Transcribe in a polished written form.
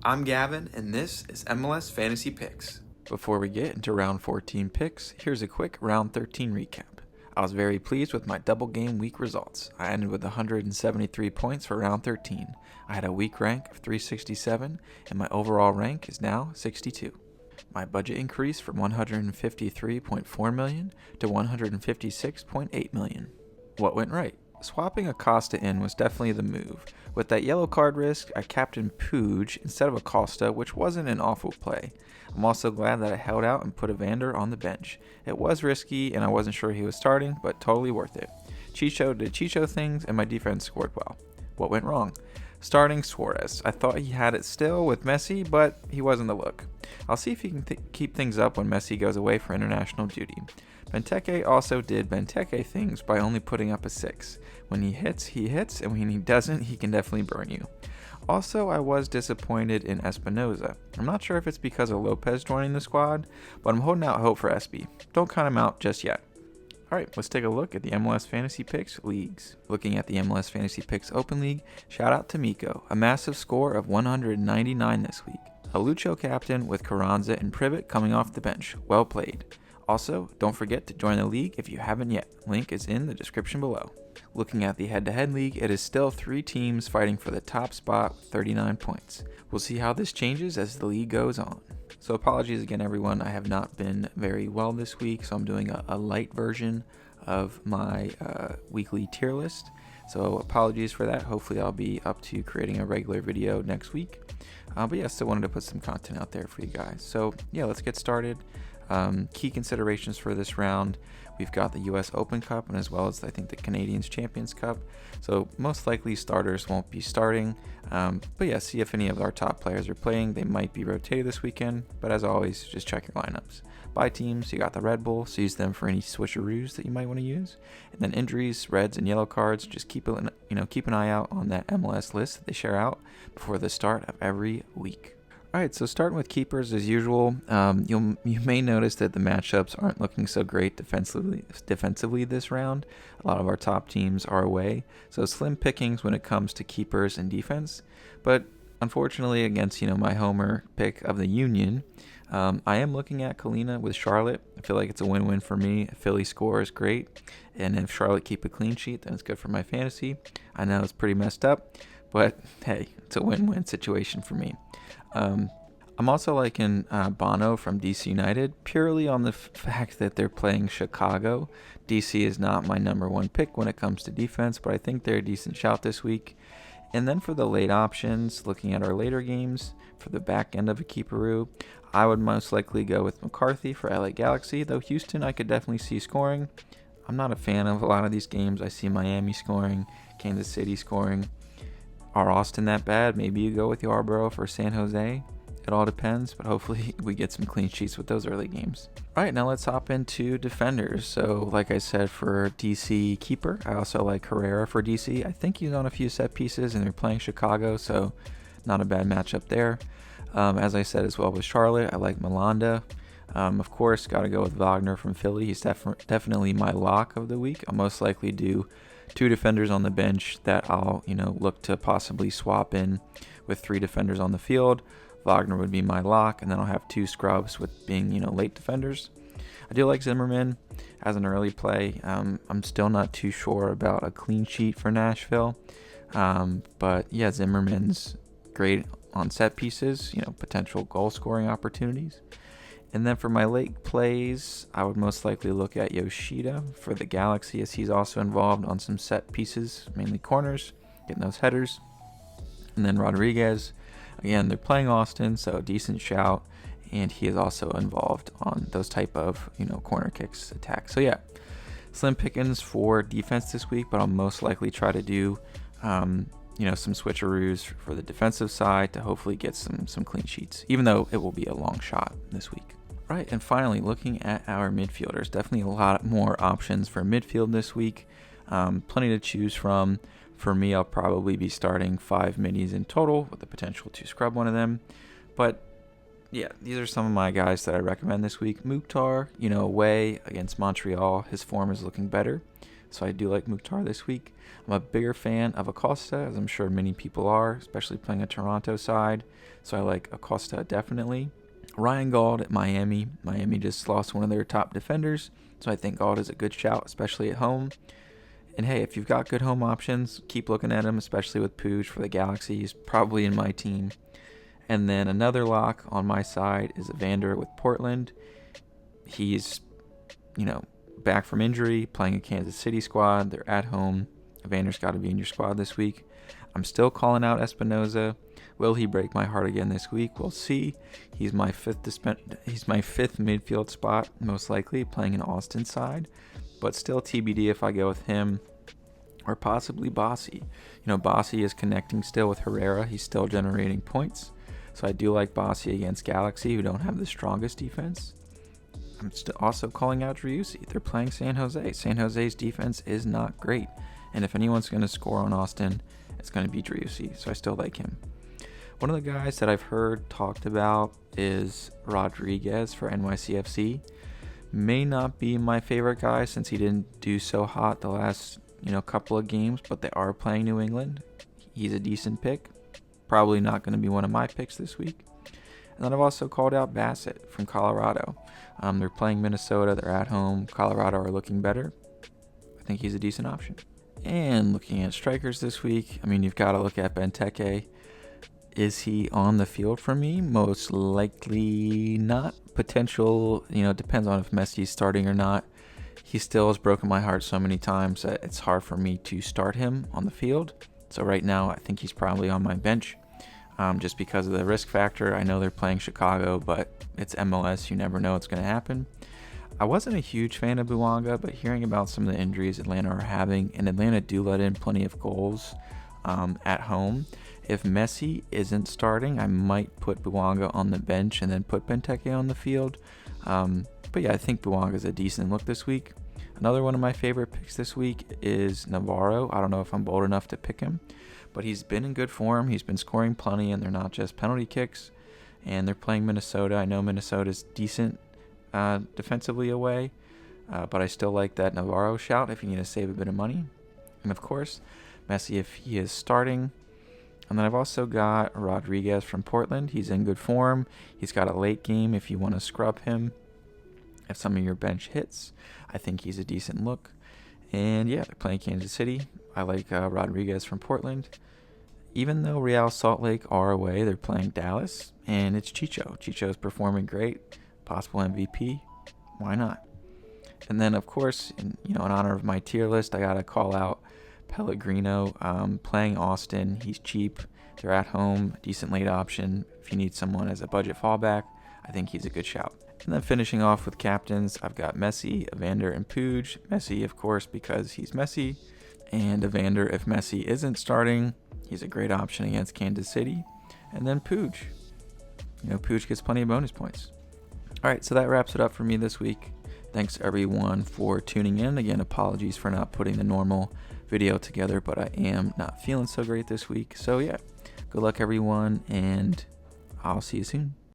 I'm Gavin, and this is MLS Fantasy Picks. Before we get into round 14 picks, here's a quick round 13 recap. I was very pleased with my double game week results. I ended with 173 points for round 13. I had a week rank of 367, and my overall rank is now 62. My budget increased from $153.4 million to $156.8 million. What went right? Swapping Acosta in was definitely the move. With that yellow card risk, I captained Pooj instead of Acosta, which wasn't an awful play. I'm also glad that I held out and put Evander on the bench. It was risky and I wasn't sure he was starting, but totally worth it. Chicho did Chicho things and my defense scored well. What went wrong? Starting Suarez. I thought he had it still with Messi, but he wasn't the look. I'll see if he can keep things up when Messi goes away for international duty. Benteke also did Benteke things by only putting up a 6. When he hits, and when he doesn't, he can definitely burn you. Also, I was disappointed in Espinoza. I'm not sure if it's because of Lopez joining the squad, but I'm holding out hope for Espy. Don't count him out just yet. Alright, let's take a look at the MLS Fantasy Picks leagues. Looking at the MLS Fantasy Picks Open League, shout out to Miko, a massive score of 199 this week. A Lucho captain with Carranza and Privet coming off the bench. Well played. Also, don't forget to join the league if you haven't yet. Link is in the description below. Looking at the head-to-head league, it is still 3 teams fighting for the top spot with 39 points. We'll see how this changes as the league goes on. So apologies again everyone, I have not been very well this week, so I'm doing a light version of my weekly tier list. So apologies for that. Hopefully I'll be up to creating a regular video next week. But yeah, still wanted to put some content out there for you guys. So yeah, let's get started. Key considerations for this round, we've got the US Open Cup and as well as I think the Canadians Champions Cup, so most likely starters won't be starting, but yeah, see if any of our top players are playing. They might be rotated this weekend, but as always, just check your lineups. By teams, you got the Red Bull, so use them for any switcheroos that you might want to use, and then injuries, reds, and yellow cards, just keep an eye out on that MLS list that they share out before the start of every week. Alright, so starting with keepers as usual, you may notice that the matchups aren't looking so great defensively this round. A lot of our top teams are away, so slim pickings when it comes to keepers and defense. But unfortunately, against my homer pick of the Union, I am looking at Kalina with Charlotte. I feel like it's a win-win for me. If Philly scores, great, and if Charlotte keep a clean sheet, then it's good for my fantasy. I know it's pretty messed up, but hey, it's a win-win situation for me. I'm also liking Bono from DC United purely on the fact that they're playing Chicago. DC is not my number one pick when it comes to defense, but I think they're a decent shout this week. And then for the late options, looking at our later games, for the back end of a keeperoo, I would most likely go with McCarthy for LA Galaxy, though Houston I could definitely see scoring. I'm not a fan of a lot of these games. I see Miami scoring, Kansas City scoring. Are Austin that bad? Maybe you go with Yarborough for San Jose. It all depends, but hopefully we get some clean sheets with those early games. All right, now let's hop into defenders. So like I said, for DC keeper, I also like Herrera for DC. I think he's on a few set pieces and they're playing Chicago, so not a bad matchup there. As I said as well with Charlotte, I like Malanda. Of course, got to go with Wagner from Philly. He's definitely my lock of the week. I'll most likely do 2 defenders on the bench that I'll look to possibly swap in with 3 defenders on the field. Wagner would be my lock, and then I'll have 2 scrubs with being late defenders. I do like Zimmerman as an early play. I'm still not too sure about a clean sheet for Nashville, but yeah, Zimmerman's great on set pieces, potential goal scoring opportunities. And then for my late plays, I would most likely look at Yoshida for the Galaxy, as he's also involved on some set pieces, mainly corners, getting those headers. And then Rodriguez, again, they're playing Austin, so a decent shout, and he is also involved on those type of corner kicks attacks. So yeah, slim pickings for defense this week, but I'll most likely try to do some switcheroos for the defensive side to hopefully get some clean sheets, even though it will be a long shot this week. Right, and finally, looking at our midfielders, definitely a lot more options for midfield this week. Plenty to choose from. For me, I'll probably be starting 5 middies in total with the potential to scrub one of them. But yeah, these are some of my guys that I recommend this week. Mukhtar, away against Montreal, his form is looking better. so I do like Mukhtar this week. I'm a bigger fan of Acosta, as I'm sure many people are, especially playing a Toronto side, so I like Acosta definitely. Ryan Gauld at Miami. Miami just lost one of their top defenders, so I think Gauld is a good shout, especially at home. And hey, if you've got good home options, keep looking at him, especially with Puig for the Galaxy. He's probably in my team. And then another lock on my side is Evander with Portland. He's, back from injury, playing a Kansas City squad. They're at home. Evander's got to be in your squad this week. I'm still calling out Espinoza. Will he break my heart again this week? We'll see. He's my fifth midfield spot, most likely, playing an Austin side. But still TBD if I go with him or possibly Bossy. Bossy is connecting still with Herrera. He's still generating points. So I do like Bossy against Galaxy, who don't have the strongest defense. I'm also calling out Driussi. They're playing San Jose. San Jose's defense is not great. And if anyone's going to score on Austin, it's going to be Driussi. So I still like him. One of the guys that I've heard talked about is Rodriguez for NYCFC. May not be my favorite guy since he didn't do so hot the last couple of games, but they are playing New England. He's a decent pick. Probably not going to be one of my picks this week. And then I've also called out Bassett from Colorado. They're playing Minnesota. They're at home. Colorado are looking better. I think he's a decent option. And looking at strikers this week, you've got to look at Benteke. Is he on the field for me? Most likely not. Potential, depends on if Messi's starting or not. He still has broken my heart so many times that it's hard for me to start him on the field. So right now, I think he's probably on my bench just because of the risk factor. I know they're playing Chicago, but it's MLS. You never know what's going to happen. I wasn't a huge fan of Bouanga, but hearing about some of the injuries Atlanta are having, and Atlanta do let in plenty of goals at home. If Messi isn't starting, I might put Bouanga on the bench and then put Benteke on the field. But yeah, I think Bouanga is a decent look this week. Another one of my favorite picks this week is Navarro. I don't know if I'm bold enough to pick him, but he's been in good form. He's been scoring plenty, and they're not just penalty kicks. And they're playing Minnesota. I know Minnesota's decent defensively away, but I still like that Navarro shout if you need to save a bit of money. And of course, Messi if he is starting. And then I've also got Rodriguez from Portland. He's in good form. He's got a late game if you want to scrub him. If some of your bench hits, I think he's a decent look. And yeah, they're playing Kansas City. I like Rodriguez from Portland. Even though Real Salt Lake are away, they're playing Dallas. And it's Chicho. Chicho is performing great. Possible MVP. Why not? And then, of course, in honor of my tier list, I got to call out Pellegrino, playing Austin. He's cheap. They're at home. Decent late option. If you need someone as a budget fallback, I think he's a good shout. And then finishing off with captains, I've got Messi, Evander, and Puig. Messi, of course, because he's Messi. And Evander, if Messi isn't starting, he's a great option against Kansas City. And then Puig. Puig gets plenty of bonus points. All right, so that wraps it up for me this week. Thanks, everyone, for tuning in. Again, apologies for not putting the normal video together, but I am not feeling so great this week. So, yeah, good luck, everyone, and I'll see you soon.